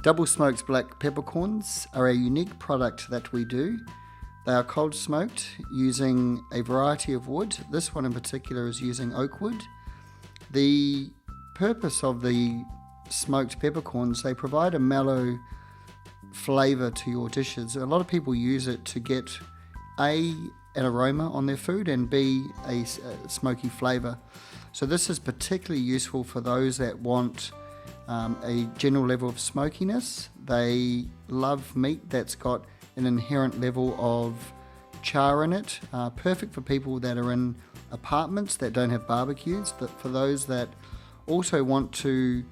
Double smoked black peppercorns are a unique product that we do. They are cold smoked using a variety of wood. This one in particular is using Oakwood. The purpose of the smoked peppercorns, they provide a mellow flavour to your dishes. A lot of people use it to get an aroma on their food and B, a smoky flavour. So this is particularly useful for those that want a general level of smokiness. They love meat that's got an inherent level of char in it. Perfect for people that are in apartments that don't have barbecues, but for those that also want to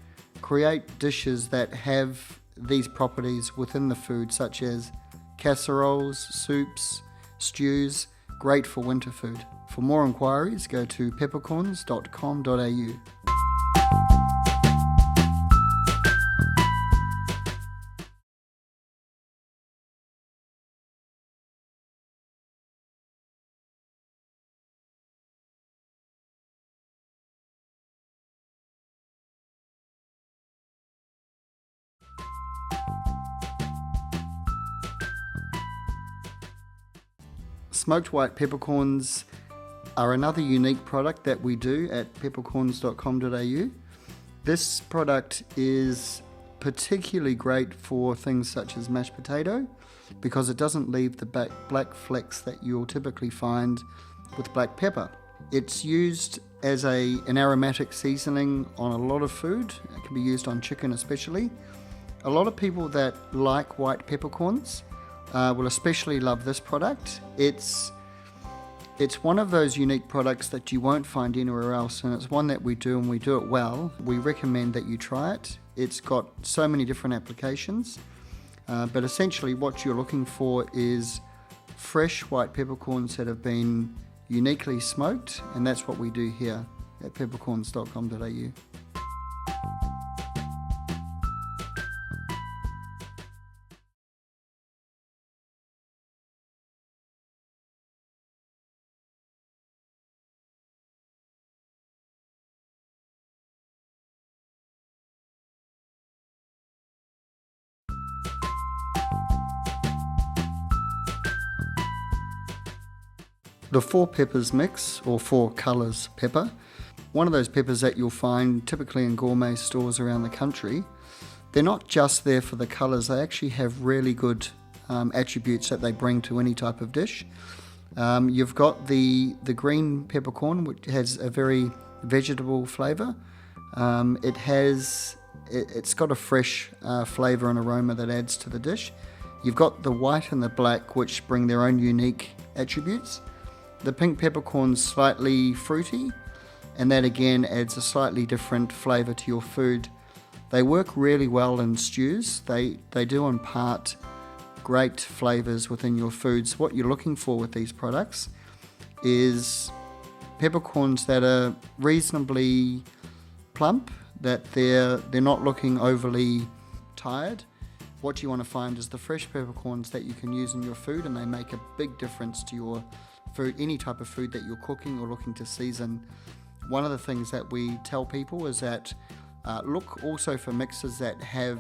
create dishes that have these properties within the food, such as casseroles, soups, stews, great for winter food. For more inquiries, go to peppercorns.com.au. Smoked white peppercorns are another unique product that we do at peppercorns.com.au. This product is particularly great for things such as mashed potato because it doesn't leave the black flecks that you'll typically find with black pepper. It's used as an aromatic seasoning on a lot of food. It can be used on chicken especially. A lot of people that like white peppercorns will especially love this product. It's one of those unique products that you won't find anywhere else, and it's one that we do and we do it well. We recommend that you try it. It's got so many different applications, but essentially what you're looking for is fresh white peppercorns that have been uniquely smoked, and that's what we do here at peppercorns.com.au. The four peppers mix, or four colours pepper, one of those peppers that you'll find typically in gourmet stores around the country. They're not just there for the colours, they actually have really good attributes that they bring to any type of dish. You've got the green peppercorn, which has a very vegetable flavour. It's got a fresh flavour and aroma that adds to the dish. You've got the white and the black, which bring their own unique attributes. The pink peppercorn's slightly fruity, and that again adds a slightly different flavour to your food. They work really well in stews. They do impart great flavours within your foods. What you're looking for with these products is peppercorns that are reasonably plump, that they're not looking overly tired. What you want to find is the fresh peppercorns that you can use in your food, and they make a big difference to your food, any type of food that you're cooking or looking to season. One of the things that we tell people is that look also for mixes that have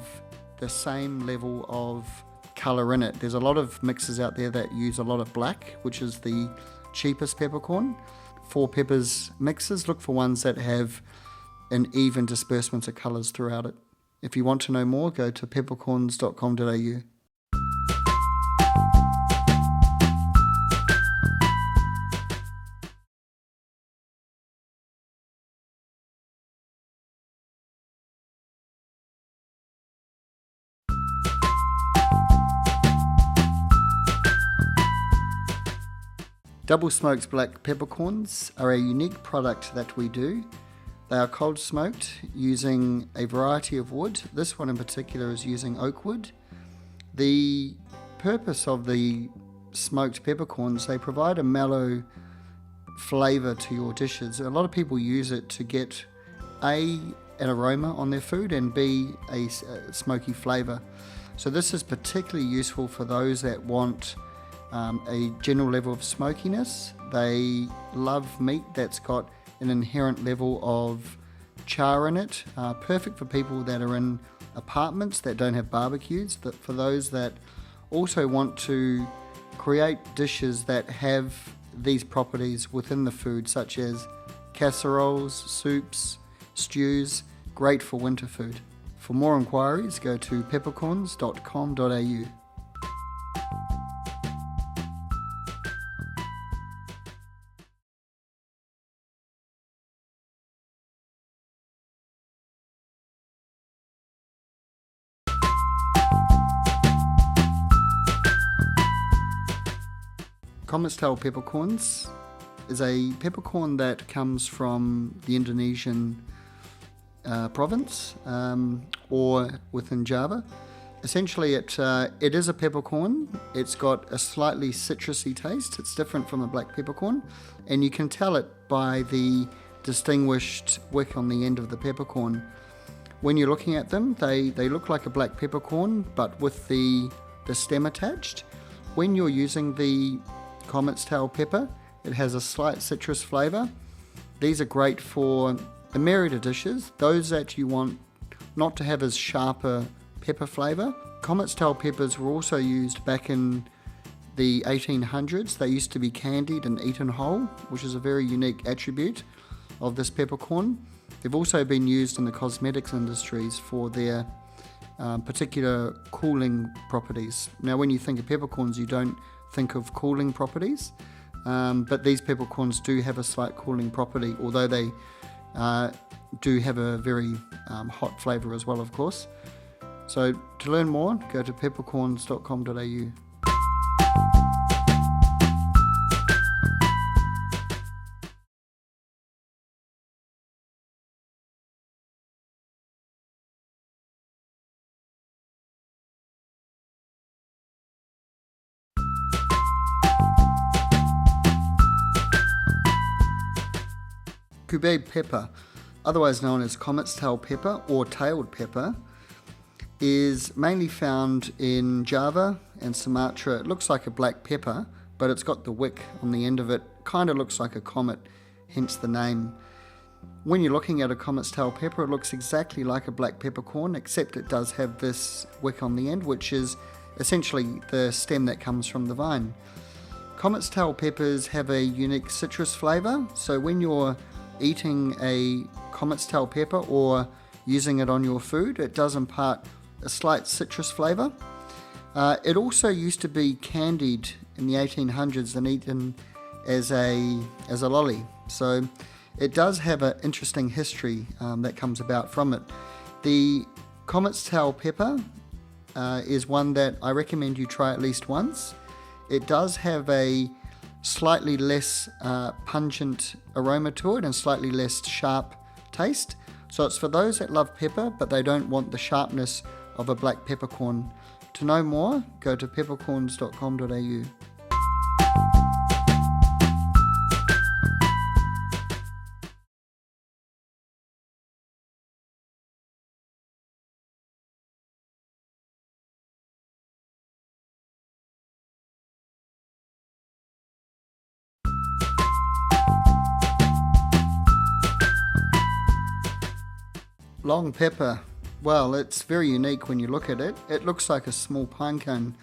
the same level of colour in it. There's a lot of mixes out there that use a lot of black, which is the cheapest peppercorn. For peppers mixes, look for ones that have an even disbursement of colours throughout it. If you want to know more, go to peppercorns.com.au. Double smoked black peppercorns are a unique product that we do. They are cold smoked using a variety of wood. This one in particular is using Oakwood. The purpose of the smoked peppercorns, they provide a mellow flavour to your dishes. A lot of people use it to get an aroma on their food and B, a smoky flavour. So this is particularly useful for those that want a general level of smokiness. They love meat that's got an inherent level of char in it. Perfect for people that are in apartments that don't have barbecues. That for those that also want to create dishes that have these properties within the food, such as casseroles, soups, stews, great for winter food. For more inquiries, go to peppercorns.com.au. Comet's tail peppercorns is a peppercorn that comes from the Indonesian province or within Java. Essentially it is a peppercorn. It's got a slightly citrusy taste. It's different from a black peppercorn, and you can tell it by the distinguished wick on the end of the peppercorn. When you're looking at them, they look like a black peppercorn but with the stem attached. When you're using the Comet's tail pepper, it has a slight citrus flavour. These are great for a myriad of dishes, those that you want not to have as sharper pepper flavour. Comet's tail peppers were also used back in the 1800s. They used to be candied and eaten whole, which is a very unique attribute of this peppercorn. They've also been used in the cosmetics industries for their particular cooling properties. Now, when you think of peppercorns, you don't think of cooling properties, but these peppercorns do have a slight cooling property, although they do have a very hot flavour as well, of course. So to learn more, go to peppercorns.com.au. Cubeb pepper, otherwise known as comet's tail pepper or tailed pepper, is mainly found in Java and Sumatra. It looks like a black pepper, but it's got the wick on the end of it. Kind of looks like a comet, hence the name. When you're looking at a comet's tail pepper, it looks exactly like a black peppercorn, except it does have this wick on the end, which is essentially the stem that comes from the vine. Comet's tail peppers have a unique citrus flavour, so when you're eating a comet's tail pepper or using it on your food, it does impart a slight citrus flavour. It also used to be candied in the 1800s and eaten as a lolly, so it does have an interesting history that comes about from it. The comet's tail pepper is one that I recommend you try at least once. It does have a slightly less pungent aroma to it and slightly less sharp taste. So it's for those that love pepper but they don't want the sharpness of a black peppercorn. To know more, go to peppercorns.com.au. Long pepper, well, it's very unique when you look at it. It looks like a small pine cone.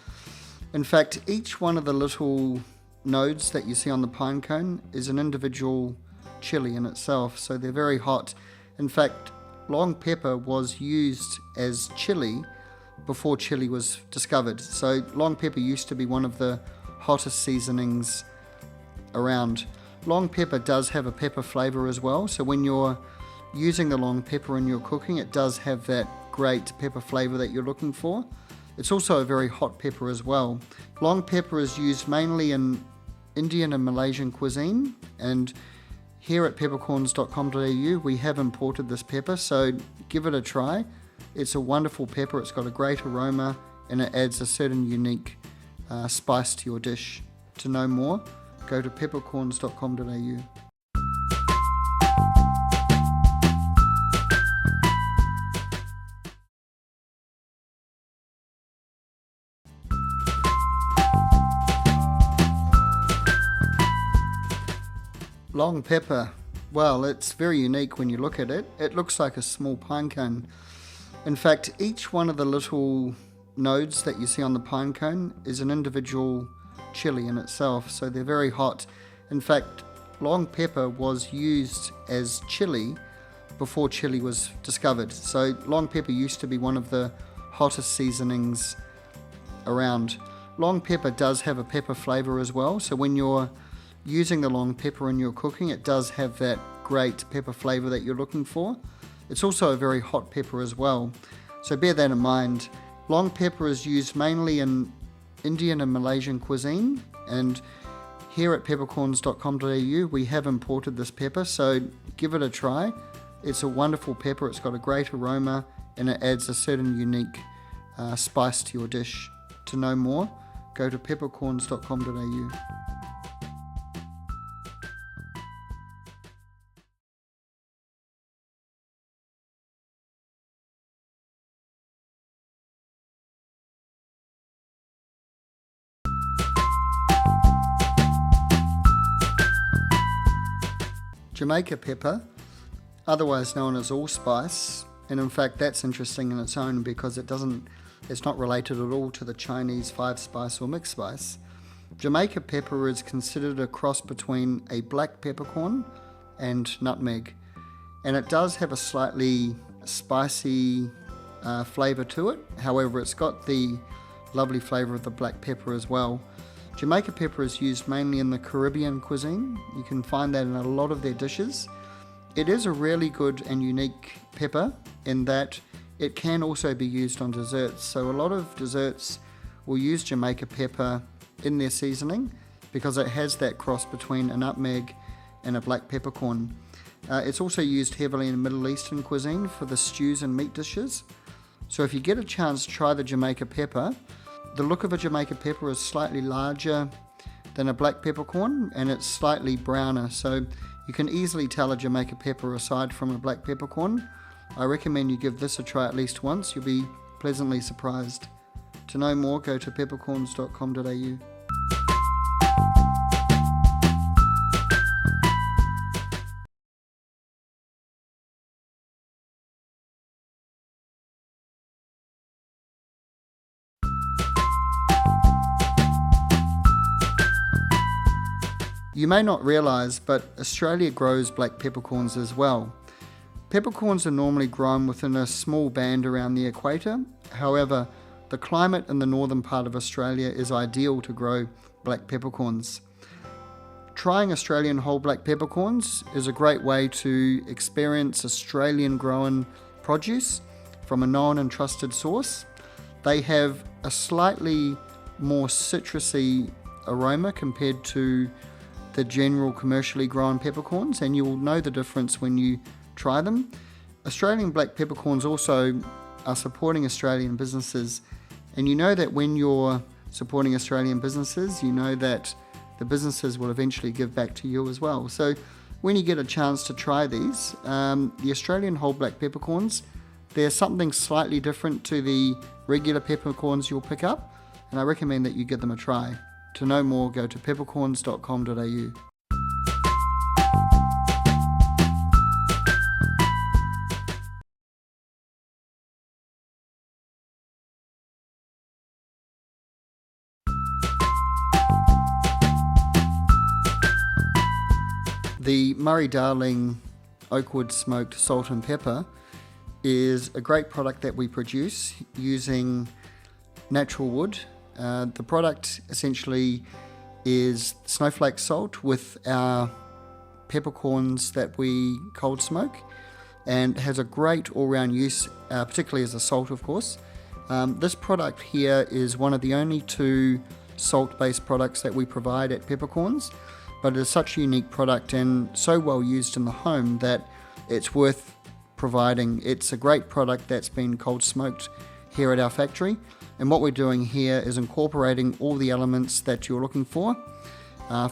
In fact, each one of the little nodes that you see on the pine cone is an individual chili in itself, so they're very hot. In fact, long pepper was used as chili before chili was discovered. So long pepper used to be one of the hottest seasonings around. Long pepper does have a pepper flavour as well, so when you're using the long pepper in your cooking, it does have that great pepper flavour that you're looking for. It's also a very hot pepper as well. Long pepper is used mainly in Indian and Malaysian cuisine, and here at peppercorns.com.au we have imported this pepper, so give it a try. It's a wonderful pepper, it's got a great aroma and it adds a certain unique spice to your dish. To know more, go to peppercorns.com.au. Long pepper, Well, it's very unique when you look at it. It looks like a small pine cone. In fact, each one of the little nodes that you see on the pine cone is an individual chili in itself, so they're very hot. In fact, long pepper was used as chili before chili was discovered. So long pepper used to be one of the hottest seasonings around. Long pepper does have a pepper flavor as well, so when you're using the long pepper in your cooking, it does have that great pepper flavor that you're looking for. It's also a very hot pepper as well, so bear that in mind. Long pepper is used mainly in Indian and Malaysian cuisine, and here at peppercorns.com.au we have imported this pepper, so give it a try. It's a wonderful pepper, it's got a great aroma, and it adds a certain unique spice to your dish. To know more, go to peppercorns.com.au. Jamaica pepper, otherwise known as allspice, and in fact that's interesting in its own because it's not related at all to the Chinese 5-spice or mixed spice. Jamaica pepper is considered a cross between a black peppercorn and nutmeg, and it does have a slightly spicy flavour to it. However, it's got the lovely flavour of the black pepper as well. Jamaica pepper is used mainly in the Caribbean cuisine. You can find that in a lot of their dishes. It is a really good and unique pepper in that it can also be used on desserts. So a lot of desserts will use Jamaica pepper in their seasoning because it has that cross between a nutmeg and a black peppercorn. It's also used heavily in Middle Eastern cuisine for the stews and meat dishes. So if you get a chance, try the Jamaica pepper. The look of a Jamaica pepper is slightly larger than a black peppercorn, and it's slightly browner, so you can easily tell a Jamaica pepper aside from a black peppercorn. I recommend you give this a try at least once. You'll be pleasantly surprised. To know more, go to peppercorns.com.au. You may not realise, but Australia grows black peppercorns as well. Peppercorns are normally grown within a small band around the equator. However, the climate in the northern part of Australia is ideal to grow black peppercorns. Trying Australian whole black peppercorns is a great way to experience Australian grown produce from a known and trusted source. They have a slightly more citrusy aroma compared to the general commercially grown peppercorns, and you will know the difference when you try them. Australian black peppercorns also are supporting Australian businesses, and you know that when you're supporting Australian businesses, you know that the businesses will eventually give back to you as well. So when you get a chance to try these, the Australian whole black peppercorns, they're something slightly different to the regular peppercorns you'll pick up, and I recommend that you give them a try. To know more, go to peppercorns.com.au. The Murray-Darling Oakwood smoked salt and pepper is a great product that we produce using natural wood. The product essentially is snowflake salt with our peppercorns that we cold smoke, and has a great all-round use, particularly as a salt, of course. This product here is one of the only 2 salt-based products that we provide at Peppercorns, but it is such a unique product and so well used in the home that it's worth providing. It's a great product that's been cold smoked here at our factory, and what we're doing here is incorporating all the elements that you're looking for.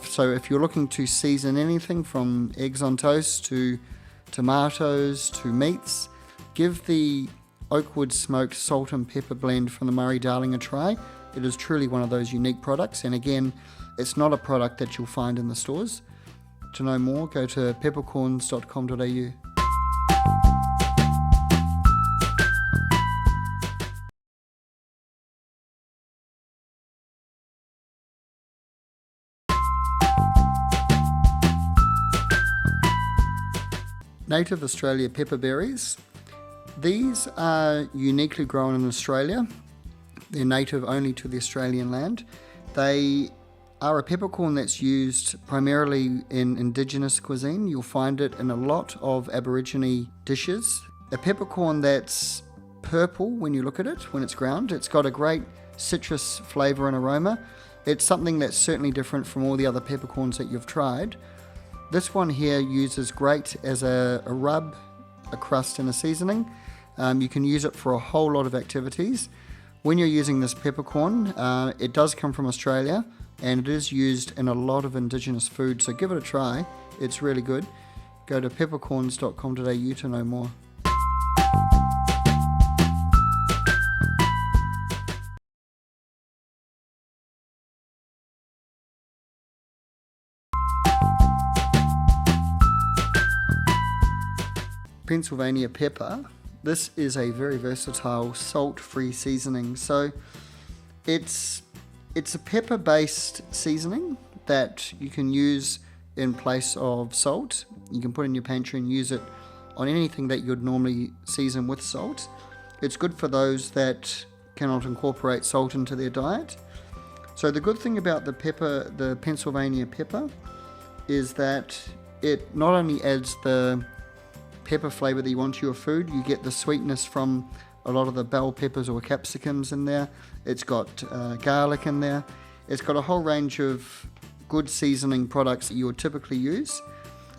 So if you're looking to season anything from eggs on toast to tomatoes to meats, give the Oakwood smoked salt and pepper blend from the Murray-Darling a try. It is truly one of those unique products, and again, it's not a product that you'll find in the stores. To know more, go to peppercorns.com.au. Native Australia pepper berries. These are uniquely grown in Australia. They're native only to the Australian land. They are a peppercorn that's used primarily in indigenous cuisine. You'll find it in a lot of Aborigine dishes. A peppercorn that's purple when you look at it, when it's ground. It's got a great citrus flavour and aroma. It's something that's certainly different from all the other peppercorns that you've tried. This one here uses great as a rub, a crust and a seasoning. You can use it for a whole lot of activities. When you're using this peppercorn, it does come from Australia and it is used in a lot of indigenous food, so give it a try. It's really good. Go to peppercorns.com.au to know more. Pennsylvania pepper. This is a very versatile salt-free seasoning. So it's a pepper-based seasoning that you can use in place of salt. You can put in your pantry and use it on anything that you'd normally season with salt. It's good for those that cannot incorporate salt into their diet. So the good thing about the Pennsylvania pepper, is that it not only adds the pepper flavour that you want to your food, you get the sweetness from a lot of the bell peppers or capsicums in there. It's got garlic in there. It's got a whole range of good seasoning products that you would typically use,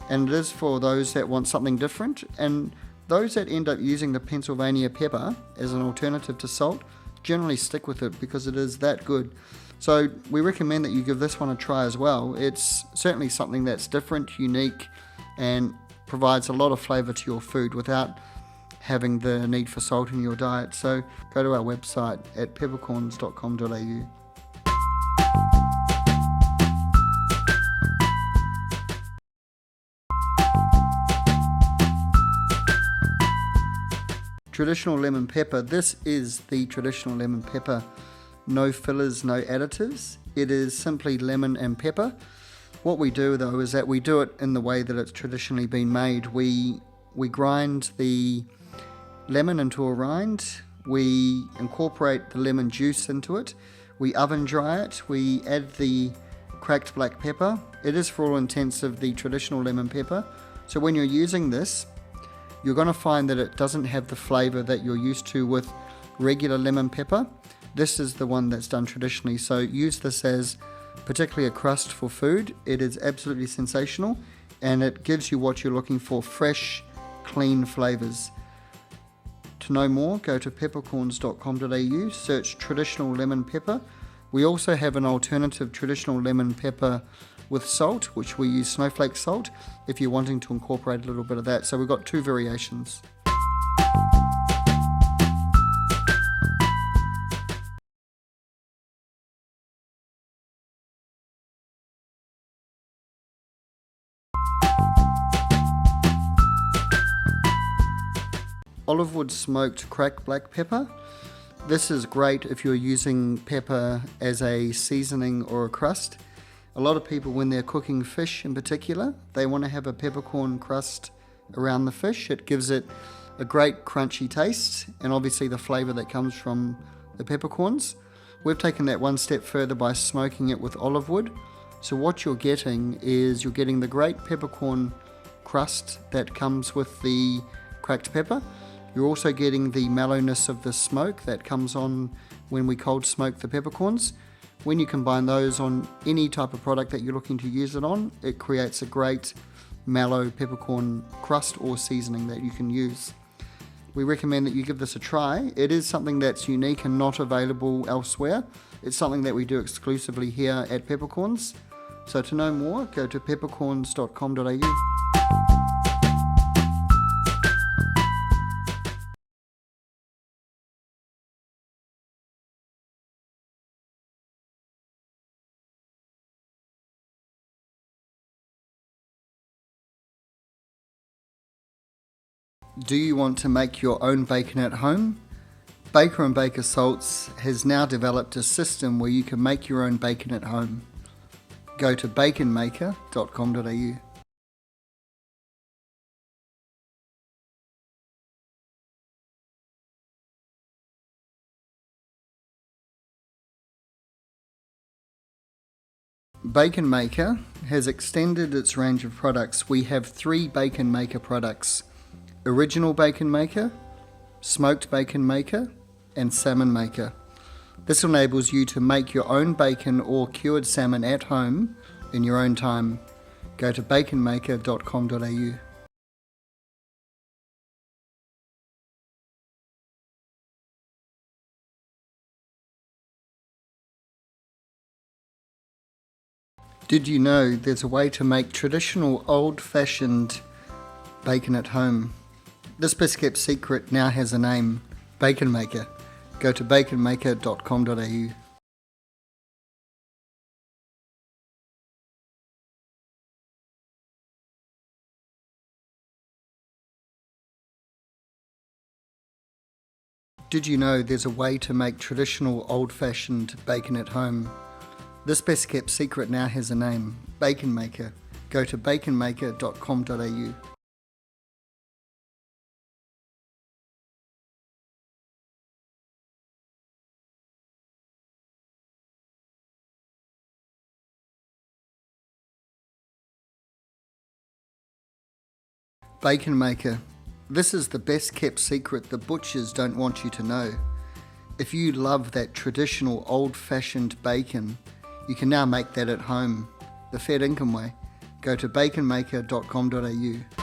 and it is for those that want something different, and those that end up using the Pennsylvania pepper as an alternative to salt generally stick with it because it is that good. So we recommend that you give this one a try as well. It's certainly something that's different, unique, and provides a lot of flavour to your food without having the need for salt in your diet. So go to our website at peppercorns.com.au. Traditional lemon pepper. This is the traditional lemon pepper. No fillers, no additives. It is simply lemon and pepper. What we do though is that we do it in the way that it's traditionally been made. We grind the lemon into a rind, we incorporate the lemon juice into it, we oven dry it, we add the cracked black pepper. It is for all intents of the traditional lemon pepper. So when you're using this, you're going to find that it doesn't have the flavour that you're used to with regular lemon pepper. This is the one that's done traditionally, so use this as particularly a crust for food. It is absolutely sensational and it gives you what you're looking for, fresh, clean flavours. To know more, go to peppercorns.com.au, search traditional lemon pepper. We also have an alternative traditional lemon pepper with salt, which we use snowflake salt, if you're wanting to incorporate a little bit of that. So we've got two variations. Olive wood smoked cracked black pepper. This is great if you're using pepper as a seasoning or a crust. A lot of people, when they're cooking fish in particular, they want to have a peppercorn crust around the fish. It gives it a great crunchy taste and obviously the flavour that comes from the peppercorns. We've taken that one step further by smoking it with olive wood. So what you're getting is you're getting the great peppercorn crust that comes with the cracked pepper. You're also getting the mellowness of the smoke that comes on when we cold smoke the peppercorns. When you combine those on any type of product that you're looking to use it on, it creates a great mellow peppercorn crust or seasoning that you can use. We recommend that you give this a try. It is something that's unique and not available elsewhere. It's something that we do exclusively here at Peppercorns. So to know more, go to peppercorns.com.au. Do you want to make your own bacon at home? Baker & Baker Salts has now developed a system where you can make your own bacon at home. Go to baconmaker.com.au. Bacon Maker has extended its range of products. We have 3 Bacon Maker products: Original Bacon Maker, Smoked Bacon Maker, and Salmon Maker. This enables you to make your own bacon or cured salmon at home in your own time. Go to baconmaker.com.au. Did you know there's a way to make traditional old-fashioned bacon at home? This best-kept secret now has a name: Bacon Maker. Go to baconmaker.com.au. Did you know there's a way to make traditional old-fashioned bacon at home? This best-kept secret now has a name: Bacon Maker. Go to baconmaker.com.au. Bacon Maker. This is the best kept secret the butchers don't want you to know. If you love that traditional old-fashioned bacon, you can now make that at home, the fair income way. Go to baconmaker.com.au.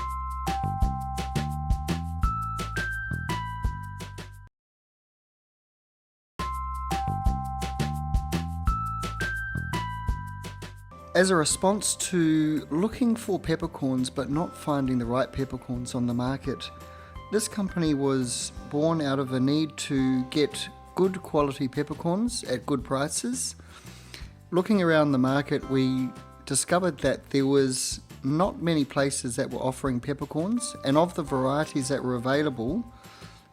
As a response to looking for peppercorns but not finding the right peppercorns on the market, this company was born out of a need to get good quality peppercorns at good prices. Looking around the market, we discovered that there was not many places that were offering peppercorns, and of the varieties that were available,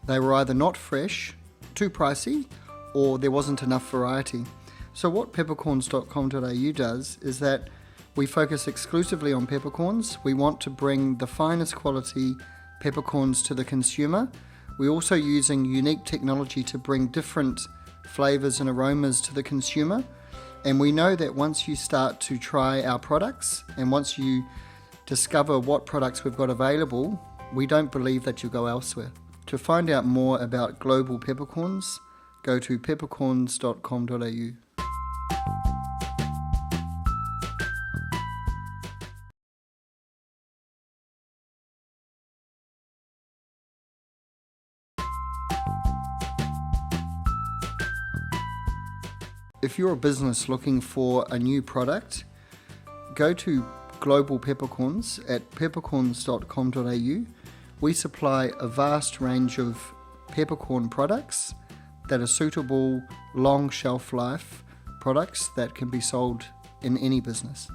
they were either not fresh, too pricey, or there wasn't enough variety. So what peppercorns.com.au does is that we focus exclusively on peppercorns. We want to bring the finest quality peppercorns to the consumer. We're also using unique technology to bring different flavors and aromas to the consumer. And we know that once you start to try our products and once you discover what products we've got available, we don't believe that you'll go elsewhere. To find out more about global peppercorns, go to peppercorns.com.au. If you're a business looking for a new product, go to Global Peppercorns at peppercorns.com.au. We supply a vast range of peppercorn products that are suitable, long shelf life products that can be sold in any business.